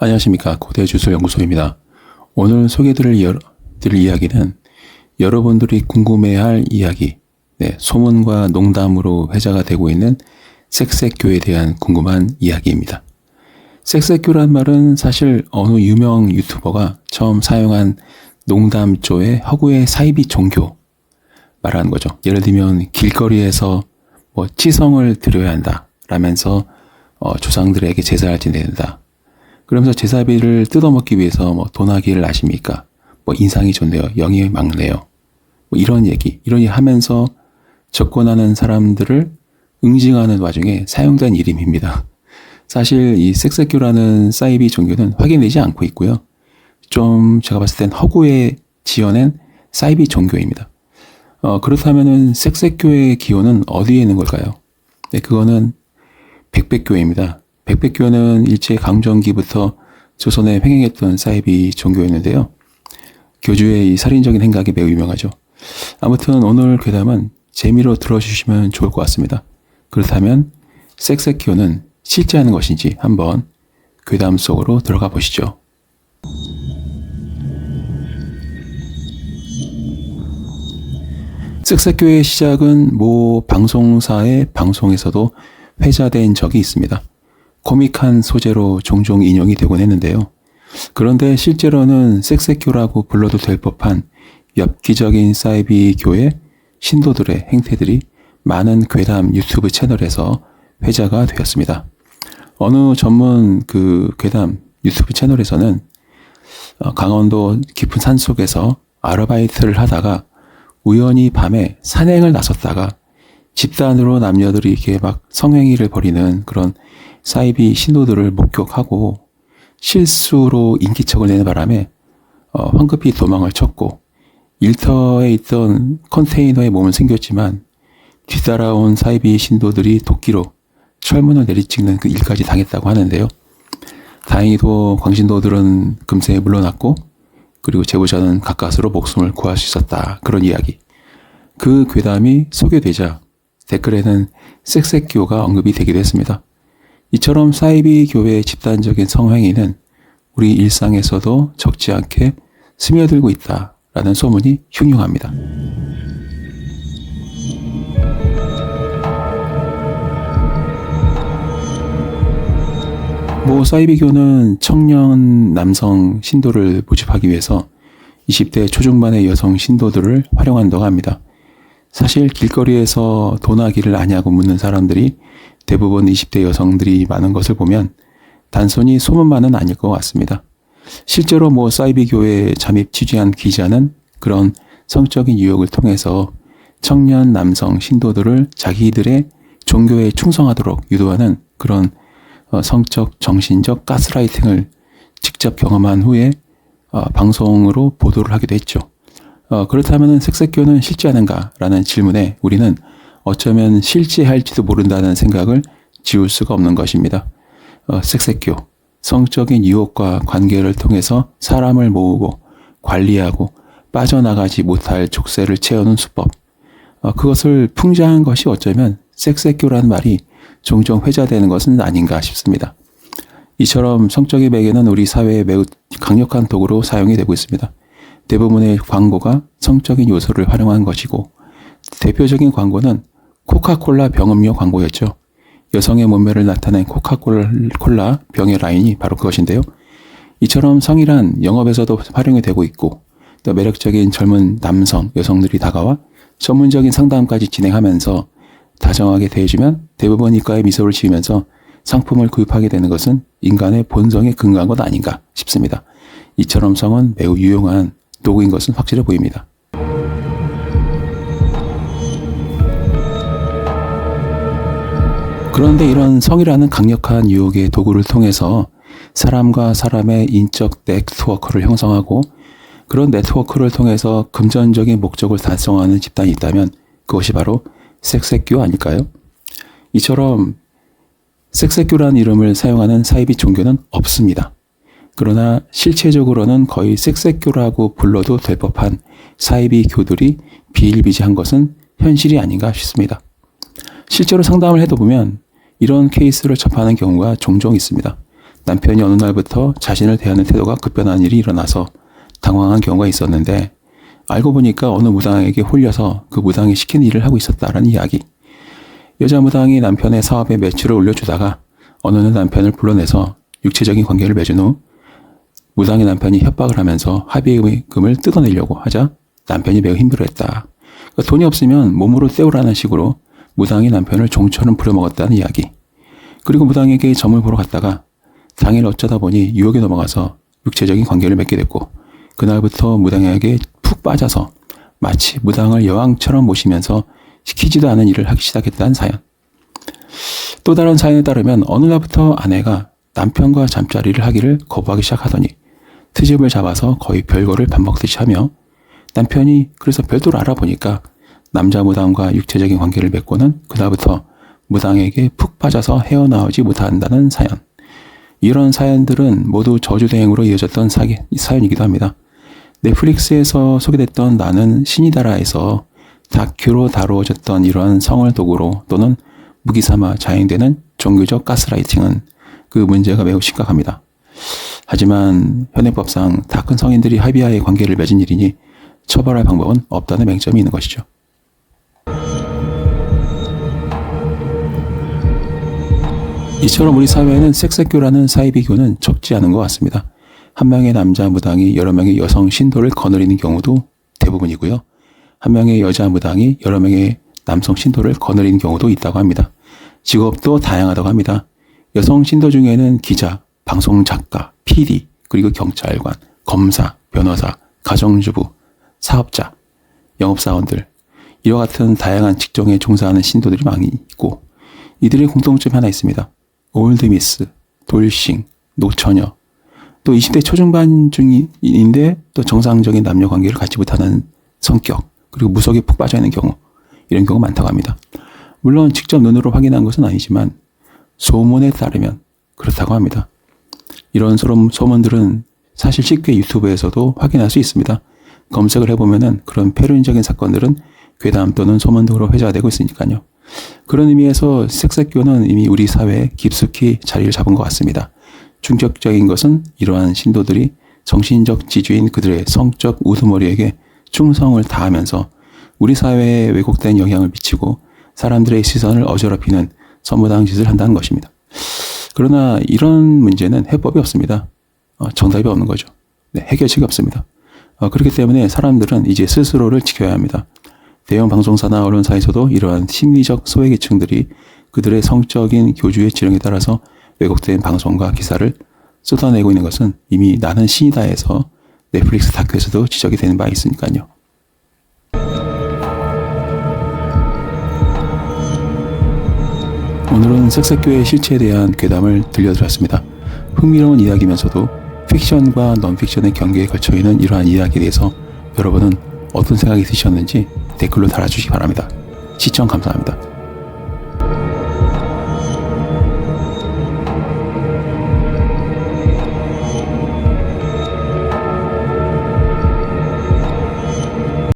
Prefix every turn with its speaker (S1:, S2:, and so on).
S1: 안녕하십니까. 고대주술연구소입니다. 오늘 소개드릴 이야기는 여러분들이 궁금해할 이야기, 소문과 농담으로 회자가 되고 있는 색색교에 대한 궁금한 이야기입니다. 색색교란 말은 사실 어느 유명 유튜버가 처음 사용한 농담조의 허구의 사이비 종교 말하는 거죠. 예를 들면 길거리에서 치성을 드려야 한다 라면서 조상들에게 제사를 지내는다. 그러면서 제사비를 뜯어먹기 위해서 도나기를 아십니까? 인상이 좋네요. 영이 막네요. 이런 얘기 하면서 접근하는 사람들을 응징하는 와중에 사용된 이름입니다. 사실 이 색색교라는 사이비 종교는 확인되지 않고 있고요. 좀 제가 봤을 땐 허구에 지어낸 사이비 종교입니다. 그렇다면은 색색교의 기원은 어디에 있는 걸까요? 그거는 백백교입니다. 백백교는 일제 강점기부터 조선에 횡행했던 사이비 종교였는데요. 교주의 이 살인적인 행각이 매우 유명하죠. 아무튼 오늘 괴담은 재미로 들어주시면 좋을 것 같습니다. 그렇다면 색색교는 실제하는 것인지 한번 괴담 속으로 들어가 보시죠. 색색교의 시작은 모 방송사의 방송에서도 회자된 적이 있습니다. 코믹한 소재로 종종 인용이 되곤 했는데요. 그런데 실제로는 색색교라고 불러도 될 법한 엽기적인 사이비교의 신도들의 행태들이 많은 괴담 유튜브 채널에서 회자가 되었습니다. 어느 전문 괴담 유튜브 채널에서는 강원도 깊은 산속에서 아르바이트를 하다가 우연히 밤에 산행을 나섰다가 집단으로 남녀들이 이렇게 막 성행위를 벌이는 그런 사이비 신도들을 목격하고 실수로 인기척을 내는 바람에 황급히 도망을 쳤고 일터에 있던 컨테이너에 몸을 숨겼지만 뒤따라온 사이비 신도들이 도끼로 철문을 내리찍는 그 일까지 당했다고 하는데요. 다행히도 광신도들은 금세 물러났고 그리고 제보자는 가까스로 목숨을 구할 수 있었다. 그런 이야기. 그 괴담이 소개되자 댓글에는 색색교가 언급이 되기도 했습니다. 이처럼 사이비 교회의 집단적인 성행위는 우리 일상에서도 적지 않게 스며들고 있다라는 소문이 흉흉합니다. 사이비교는 청년 남성 신도를 모집하기 위해서 20대 초중반의 여성 신도들을 활용한다고 합니다. 사실 길거리에서 도나기를 아냐고 묻는 사람들이 대부분 20대 여성들이 많은 것을 보면 단순히 소문만은 아닐 것 같습니다. 실제로 사이비교에 잠입 취재한 기자는 그런 성적인 유혹을 통해서 청년 남성 신도들을 자기들의 종교에 충성하도록 유도하는 그런 성적, 정신적 가스라이팅을 직접 경험한 후에 방송으로 보도를 하기도 했죠. 그렇다면 색색교는 실제하는가라는 질문에 우리는 어쩌면 실제할지도 모른다는 생각을 지울 수가 없는 것입니다. 색색교, 성적인 유혹과 관계를 통해서 사람을 모으고 관리하고 빠져나가지 못할 족쇄를 채우는 수법. 그것을 풍자한 것이 어쩌면 색색교라는 말이 종종 회자되는 것은 아닌가 싶습니다. 이처럼 성적인 매개는 우리 사회에 매우 강력한 도구로 사용이 되고 있습니다. 대부분의 광고가 성적인 요소를 활용한 것이고 대표적인 광고는 코카콜라 병음료 광고였죠. 여성의 몸매를 나타낸 코카콜라 병의 라인이 바로 그것인데요. 이처럼 성이란 영업에서도 활용이 되고 있고 또 매력적인 젊은 남성, 여성들이 다가와 전문적인 상담까지 진행하면서 다정하게 대해주면 대부분 이가에 미소를 지으면서 상품을 구입하게 되는 것은 인간의 본성에 근거한 것 아닌가 싶습니다. 이처럼 성은 매우 유용한 도구인 것은 확실해 보입니다. 그런데 이런 성이라는 강력한 유혹의 도구를 통해서 사람과 사람의 인적 네트워크를 형성하고 그런 네트워크를 통해서 금전적인 목적을 달성하는 집단이 있다면 그것이 바로 색색교 아닐까요? 이처럼 색색교라는 이름을 사용하는 사이비 종교는 없습니다. 그러나 실체적으로는 거의 색색교라고 불러도 될 법한 사이비 교들이 비일비재한 것은 현실이 아닌가 싶습니다. 실제로 상담을 해도 보면 이런 케이스를 접하는 경우가 종종 있습니다. 남편이 어느 날부터 자신을 대하는 태도가 급변한 일이 일어나서 당황한 경우가 있었는데 알고 보니까 어느 무당에게 홀려서 그 무당이 시킨 일을 하고 있었다라는 이야기. 여자 무당이 남편의 사업에 매출을 올려주다가 어느 날 남편을 불러내서 육체적인 관계를 맺은 후 무당의 남편이 협박을 하면서 합의금을 뜯어내려고 하자 남편이 매우 힘들어했다. 그러니까 돈이 없으면 몸으로 때우라는 식으로 무당이 남편을 종처럼 부려먹었다는 이야기. 그리고 무당에게 점을 보러 갔다가 당일 어쩌다 보니 유혹에 넘어가서 육체적인 관계를 맺게 됐고 그날부터 무당에게 푹 빠져서 마치 무당을 여왕처럼 모시면서 시키지도 않은 일을 하기 시작했다는 사연. 또 다른 사연에 따르면 어느 날부터 아내가 남편과 잠자리를 하기를 거부하기 시작하더니 트집을 잡아서 거의 별거를 반복듯이 하며 남편이 그래서 별도로 알아보니까 남자 무당과 육체적인 관계를 맺고는 그날부터 무당에게 푹 빠져서 헤어나오지 못한다는 사연. 이런 사연들은 모두 저주대행으로 이어졌던 사연이기도 합니다. 넷플릭스에서 소개됐던 나는 신이다라에서 다큐로 다루어졌던 이러한 성을 도구로 또는 무기삼아 자행되는 종교적 가스라이팅은 그 문제가 매우 심각합니다. 하지만 현행법상 다 큰 성인들이 합의하에 관계를 맺은 일이니 처벌할 방법은 없다는 맹점이 있는 것이죠. 이처럼 우리 사회에는 섹스교라는 사이비교는 적지 않은 것 같습니다. 한 명의 남자 무당이 여러 명의 여성 신도를 거느리는 경우도 대부분이고요. 한 명의 여자 무당이 여러 명의 남성 신도를 거느리는 경우도 있다고 합니다. 직업도 다양하다고 합니다. 여성 신도 중에는 기자, 방송 작가, PD, 그리고 경찰관, 검사, 변호사, 가정주부, 사업자, 영업사원들 이와 같은 다양한 직종에 종사하는 신도들이 많이 있고 이들의 공통점이 하나 있습니다. 올드미스, 돌싱, 노처녀, 또 20대 초중반 중인데 또 정상적인 남녀 관계를 갖지 못하는 성격, 그리고 무속에 푹 빠져있는 경우 이런 경우가 많다고 합니다. 물론 직접 눈으로 확인한 것은 아니지만 소문에 따르면 그렇다고 합니다. 이런 소문들은 사실 쉽게 유튜브에서도 확인할 수 있습니다. 검색을 해보면은 그런 폐륜적인 사건들은 괴담 또는 소문 등으로 회자가 되고 있으니까요. 그런 의미에서 섹스교는 이미 우리 사회에 깊숙이 자리를 잡은 것 같습니다. 충격적인 것은 이러한 신도들이 정신적 지주인 그들의 성적 우두머리에게 충성을 다하면서 우리 사회에 왜곡된 영향을 미치고 사람들의 시선을 어지럽히는 선무당 짓을 한다는 것입니다. 그러나 이런 문제는 해법이 없습니다. 정답이 없는 거죠. 네, 해결책이 없습니다. 그렇기 때문에 사람들은 이제 스스로를 지켜야 합니다. 대형 방송사나 언론사에서도 이러한 심리적 소외계층들이 그들의 성적인 교주의 지령에 따라서 왜곡된 방송과 기사를 쏟아내고 있는 것은 이미 나는 신이다에서 넷플릭스 다큐에서도 지적이 되는 바 있으니까요. 오늘은 섹스교의 실체에 대한 괴담을 들려드렸습니다. 흥미로운 이야기면서도 픽션과 넌픽션의 경계에 걸쳐있는 이러한 이야기에 대해서 여러분은 어떤 생각이 드셨는지 댓글로 달아주시기 바랍니다. 시청 감사합니다.